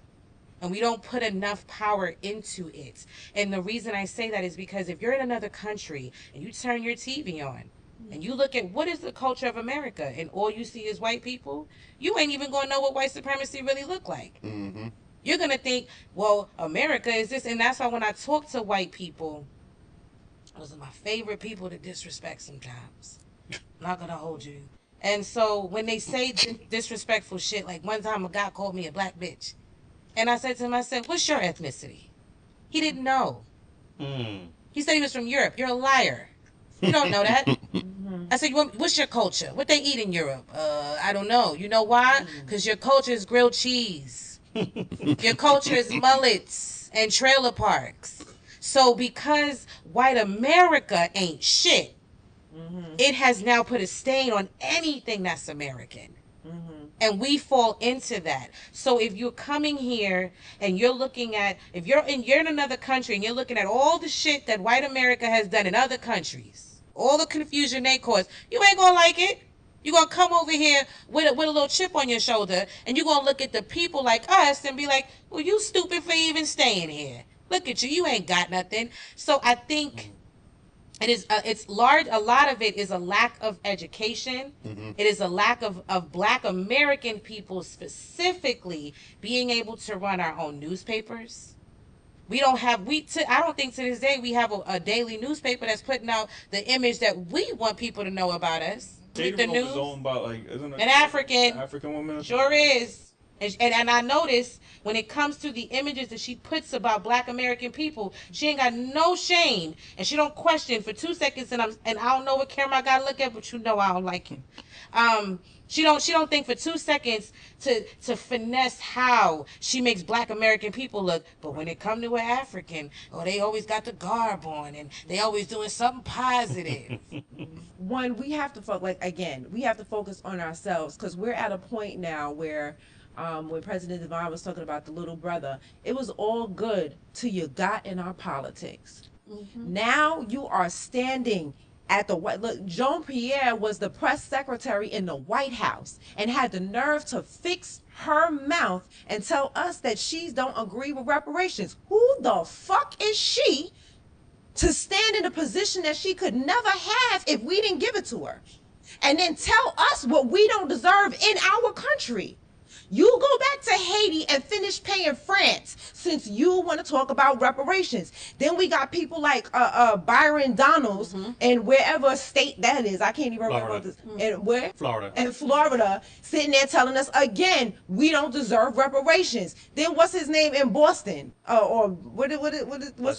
And we don't put enough power into it. And the reason I say that is because if you're in another country and you turn your TV on and you look at what is the culture of America and all you see is white people, you ain't even going to know what white supremacy really look like. You're going to think, well, America is this. And that's why when I talk to white people, those are my favorite people to disrespect sometimes. I'm not going to hold you. And so when they say disrespectful shit, like one time a guy called me a black bitch. And I said to him, I said, what's your ethnicity? He didn't know. He said he was from Europe. You're a liar. You don't know that. I said, what's your culture? What they eat in Europe? I don't know. You know why? Because your culture is grilled cheese. Your culture is mullets and trailer parks. So because white America ain't shit, it has now put a stain on anything that's American. And we fall into that. So if you're coming here and you're looking at, if you're in another country and you're looking at all the shit that white America has done in other countries, all the confusion they cause, you ain't gonna like it. You're gonna come over here with a little chip on your shoulder, and you're gonna look at the people like us and be like, well, you stupid for even staying here. Look at you, you ain't got nothing. So I think it's large. A lot of it is a lack of education. It is a lack of Black American people specifically being able to run our own newspapers. We don't have, I don't think to this day we have a daily newspaper that's putting out the image that we want people to know about us. The news. Owned by, like, isn't it an African woman? Sure is. And I notice when it comes to the images that she puts about Black American people, she ain't got no shame and she don't question for 2 seconds. And I don't know what camera I gotta look at, but you know I don't like it. She don't think for 2 seconds to finesse how she makes Black American people look. But when it come to an African, they always got the garb on and they always doing something positive. One, we have to we have to focus on ourselves, because we're at a point now where when President Devine was talking about the little brother, it was all good till you got in our politics. Now you are standing at the White. Look, Jean Pierre was the press secretary in the White House and had the nerve to fix her mouth and tell us that she don't agree with reparations. Who the fuck is she to stand in a position that she could never have if we didn't give it to her? And then tell us what we don't deserve in our country. You go back to Haiti and finish paying France since you want to talk about reparations. Then we got people like Byron Donalds and wherever state that is. I can't even remember this. And where? Florida. And Florida, sitting there telling us again, we don't deserve reparations. Then what's his name in Boston? What's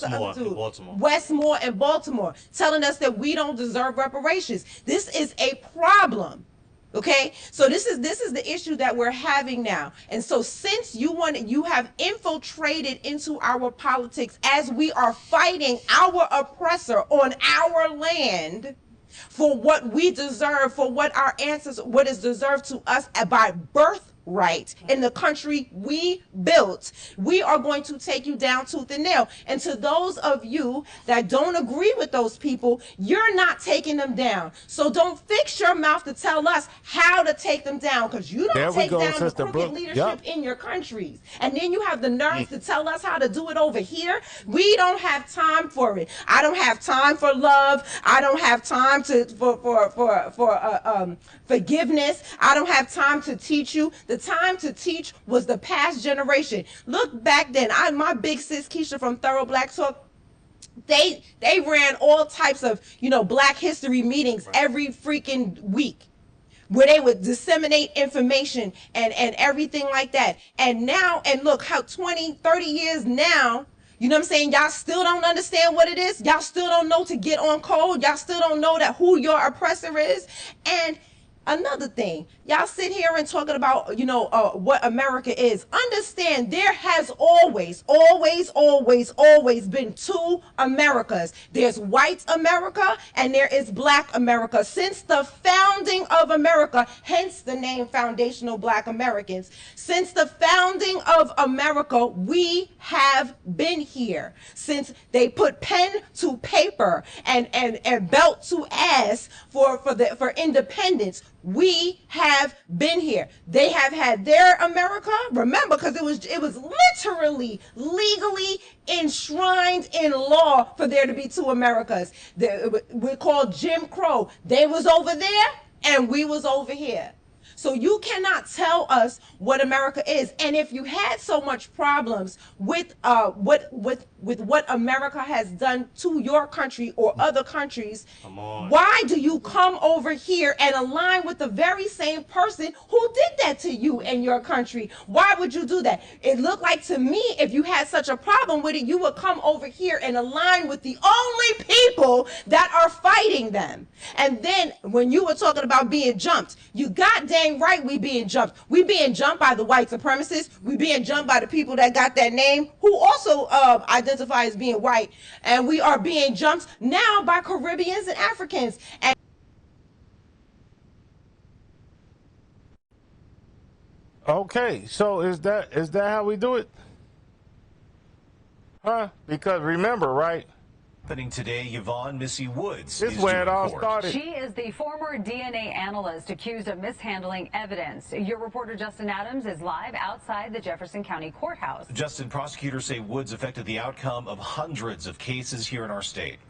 the other two? Baltimore. Westmore and Baltimore, telling us that we don't deserve reparations. This is a problem. Okay, so this is the issue that we're having now. And so since you have infiltrated into our politics as we are fighting our oppressor on our land for what we deserve, for what our ancestors, what is deserved to us by birthright in the country we built, we are going to take you down tooth and nail. And to those of you that don't agree with those people, you're not taking them down. So don't fix your mouth to tell us how to take them down, because you don't take down the crooked leadership in your countries. And then you have the nerve to tell us how to do it over here. We don't have time for it. I don't have time for love. I don't have time for forgiveness. I don't have time to teach you. The time to teach was the past generation. Look back then. My big sis Keisha from Thorough Black Talk, they ran all types of Black History meetings every freaking week, where they would disseminate information and everything like that. And now, and look how 20-30 years now, you know what I'm saying, y'all still don't understand what it is. Y'all still don't know to get on code. Y'all still don't know that who your oppressor is. And another thing, y'all sit here and talking about, what America is. Understand, there has always been two Americas. There's white America and there is Black America. Since the founding of America, hence the name Foundational Black Americans. Since the founding of America, we have been here. Since they put pen to paper and belt to ass for independence, we have been here. They have had their America, remember, because it was literally legally enshrined in law for there to be two Americas. We're called Jim Crow. They was over there and we was over here. So you cannot tell us what America is. And if you had so much problems with what America has done to your country or other countries, why do you come over here and align with the very same person who did that to you in your country? Why would you do that? It looked like to me, if you had such a problem with it, you would come over here and align with the only people that are fighting them. And then when you were talking about being jumped, you goddamn right we being jumped. We being jumped by the white supremacists. We being jumped by the people that got that name, who also identify as being white. And we are being jumped now by Caribbeans and Africans. And okay, so is that how we do it? Huh? Because remember, right? Happening today, Yvonne Missy Woods. This is where it all started. She is the former DNA analyst accused of mishandling evidence. Your reporter Justin Adams is live outside the Jefferson County Courthouse. Justin, prosecutors say Woods affected the outcome of hundreds of cases here in our state.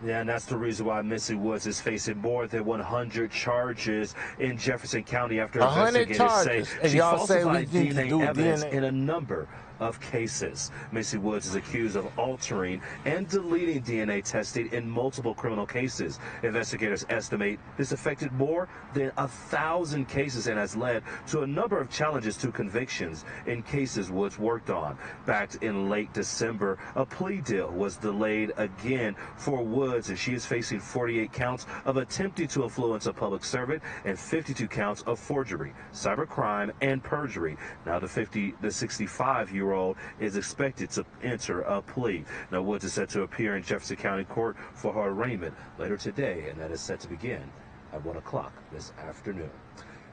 Yeah, and that's the reason why Missy Woods is facing more than 100 charges in Jefferson County after investigators say she falsified DNA evidence in a number of cases. Missy Woods is accused of altering and deleting DNA testing in multiple criminal cases. Investigators estimate this affected more than 1,000 cases and has led to a number of challenges to convictions in cases Woods worked on. Back in late December, a plea deal was delayed again for Woods, and she is facing 48 counts of attempting to influence a public servant and 52 counts of forgery, cybercrime, and perjury. Now the 65-year-old is expected to enter a plea. Now Woods is set to appear in Jefferson County Court for her arraignment later today, and that is set to begin at 1 o'clock this afternoon.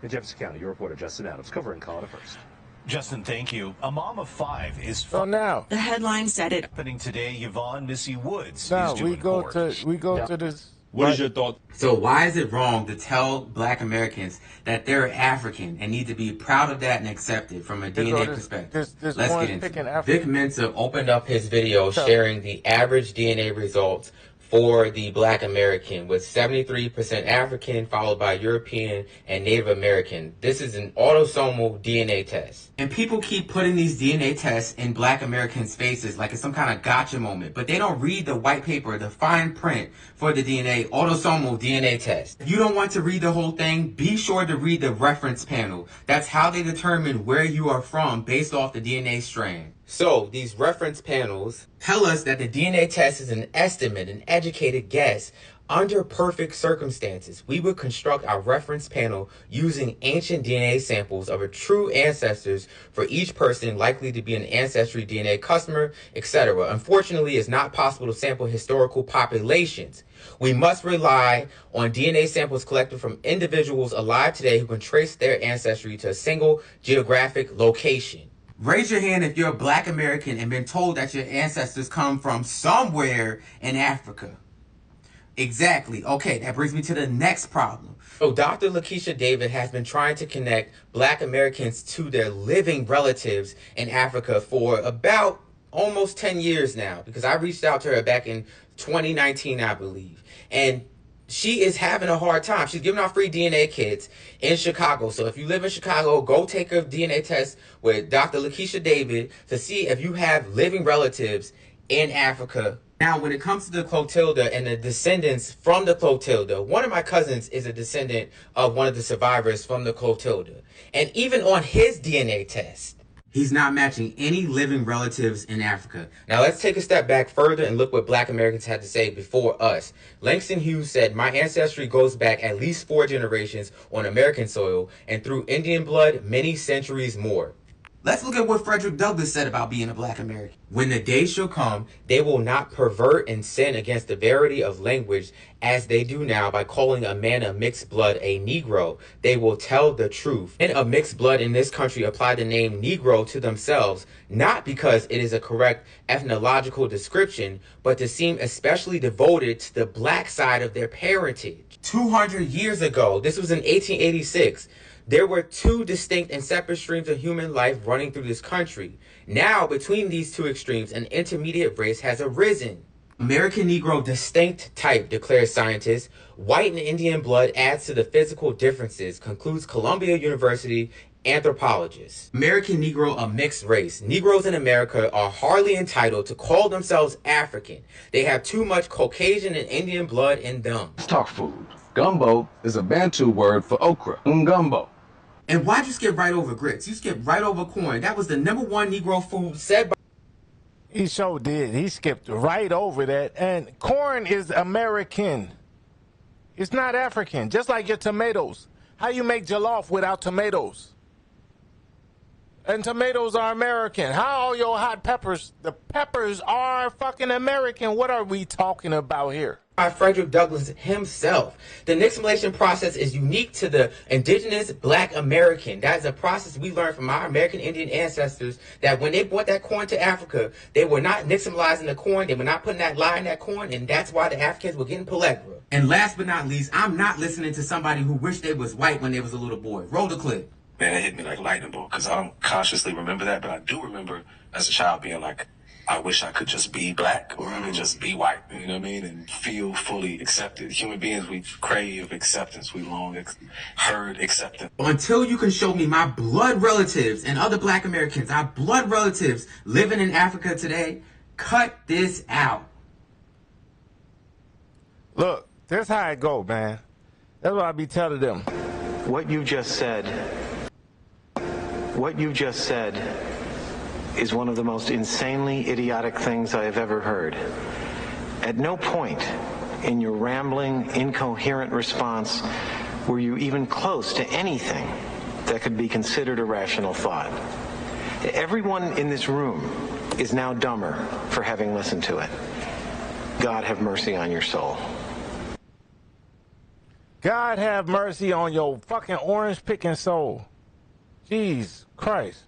In Jefferson County, your reporter Justin Adams covering Colorado First. Justin, thank you. A mom of 5 is so now the headline said it. Happening today, Yvonne Missy Woods now is due we in go court. to this. What is your thought? So why is it wrong to tell Black Americans that they're African and need to be proud of that and accept it from a DNA perspective? Let's get into it. Vic Mensa opened up his video sharing the average DNA results for the Black American, with 73% African, followed by European and Native American. This is an autosomal DNA test. And people keep putting these DNA tests in Black Americans' faces like it's some kind of gotcha moment, but they don't read the white paper, the fine print for the DNA, autosomal DNA test. If you don't want to read the whole thing, be sure to read the reference panel. That's how they determine where you are from based off the DNA strand. So these reference panels tell us that the DNA test is an estimate, an educated guess. Under perfect circumstances, we would construct our reference panel using ancient DNA samples of our true ancestors for each person likely to be an Ancestry DNA customer, etc. Unfortunately, it's not possible to sample historical populations. We must rely on DNA samples collected from individuals alive today who can trace their ancestry to a single geographic location. Raise your hand if you're a Black American and been told that your ancestors come from somewhere in Africa. Exactly. Okay, that brings me to the next problem. So Dr. Lakeisha David has been trying to connect Black Americans to their living relatives in Africa for about almost 10 years now, because I reached out to her back in 2019, I believe. And she is having a hard time. She's giving out free DNA kits in Chicago. So if you live in Chicago, go take a DNA test with Dr. Lakeisha David to see if you have living relatives in Africa. Now, when it comes to the Clotilda and the descendants from the Clotilda, one of my cousins is a descendant of one of the survivors from the Clotilda. And even on his DNA test, he's not matching any living relatives in Africa. Now, let's take a step back further and look what Black Americans had to say before us. Langston Hughes said, "My ancestry goes back at least 4 generations on American soil and through Indian blood, many centuries more." Let's look at what Frederick Douglass said about being a Black American. "When the day shall come, they will not pervert and sin against the verity of language as they do now by calling a man of mixed blood a Negro. They will tell the truth. Men of mixed blood in this country apply the name Negro to themselves, not because it is a correct ethnological description, but to seem especially devoted to the Black side of their parentage." 200 years ago, this was in 1886, there were 2 distinct and separate streams of human life running through this country. Now, between these 2 extremes, an intermediate race has arisen. American Negro distinct type, declares scientists. White and Indian blood adds to the physical differences, concludes Columbia University anthropologist. American Negro a mixed race. Negroes in America are hardly entitled to call themselves African. They have too much Caucasian and Indian blood in them. Let's talk food. Gumbo is a Bantu word for okra. Ngumbo. And why'd you skip right over grits? You skipped right over corn. That was the #1 Negro food said by... He sure did. He skipped right over that. And corn is American. It's not African. Just like your tomatoes. How you make jollof without tomatoes? And tomatoes are American. How are your hot peppers? The peppers are fucking American. What are we talking about here? By Frederick Douglass himself. The nixtamation process is unique to the indigenous Black American. That is a process we learned from our American Indian ancestors, that when they brought that corn to Africa, they were not nixtamalizing the corn, they were not putting that lye in that corn, and that's why the Africans were getting pellagra. And last but not least, I'm not listening to somebody who wished they was white when they was a little boy. Roll the clip. Man, it hit me like lightning bolt, because I don't consciously remember that, but I do remember as a child being like, I wish I could just be Black, or I could just be white, you know what I mean, and feel fully accepted. Human beings, we crave acceptance. We long heard acceptance. Until you can show me my blood relatives and other Black Americans, our blood relatives living in Africa today, cut this out. Look, that's how it go, man. That's what I be telling them. What you just said is one of the most insanely idiotic things I have ever heard. At no point in your rambling, incoherent response were you even close to anything that could be considered a rational thought. Everyone in this room is now dumber for having listened to it. God have mercy on your soul. God have mercy on your fucking orange-picking soul. Jeez Christ.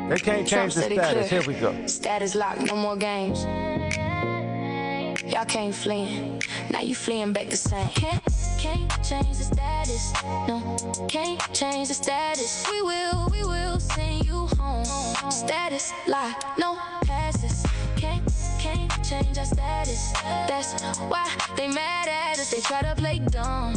They can't change the status. Here we go. Status locked, no more games. Y'all can't flee. Now you fleeing back the same. Can't change the status. No, can't change the status. We will send you home. Status locked, no passes. Can't change our status. That's why they mad at us. They try to play dumb.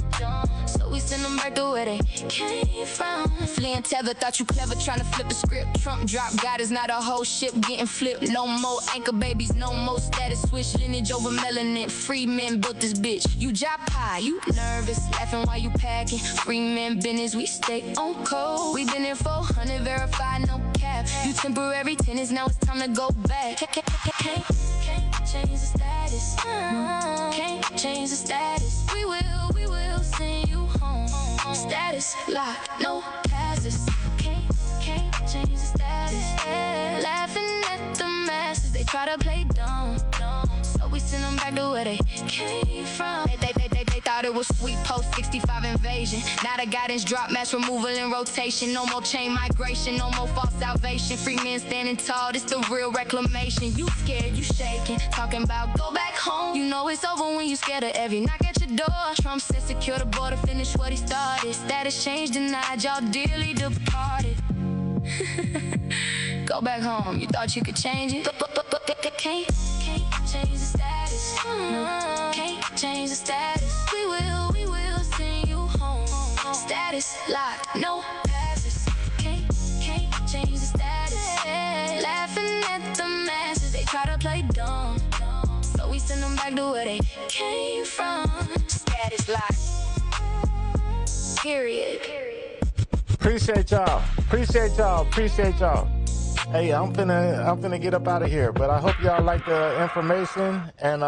So we send them back to where they came from. Fleeing tether, thought you clever trying to flip the script. Trump drop, God is not a whole ship getting flipped. No more anchor babies, no more status switch. Lineage over melanin, free men built this bitch. You job high, you nervous, laughing while you packing. Free men business, we stay on code. We been in 400, verified, no cap. You temporary tenants, now it's time to go back. Can't change the status. Can't change the status. We will send you home. Status locked, no passes. Can't change the status. Laughing at the masses, they try to play dumb. So we send them back to where they came from. They thought it was sweet post 65 invasion. Now the guidance drop, mass removal and rotation. No more chain migration, no more false salvation. Free men standing tall, this the real reclamation. You scared, you shaking, talking about go back home. You know it's over when you scared of every knock at your door. Trump said secure the border, finish what he started. Status change denied, y'all dearly departed. Go back home, you thought you could change it? Can't change the status. Can't change the status. We will send you home. Status locked, no passes. Can't change the status. Laughing at the masses, they try to play dumb. So we send them back to where they came from. Status locked. Period. Appreciate y'all. Hey, I'm finna get up out of here, but I hope y'all like the information, and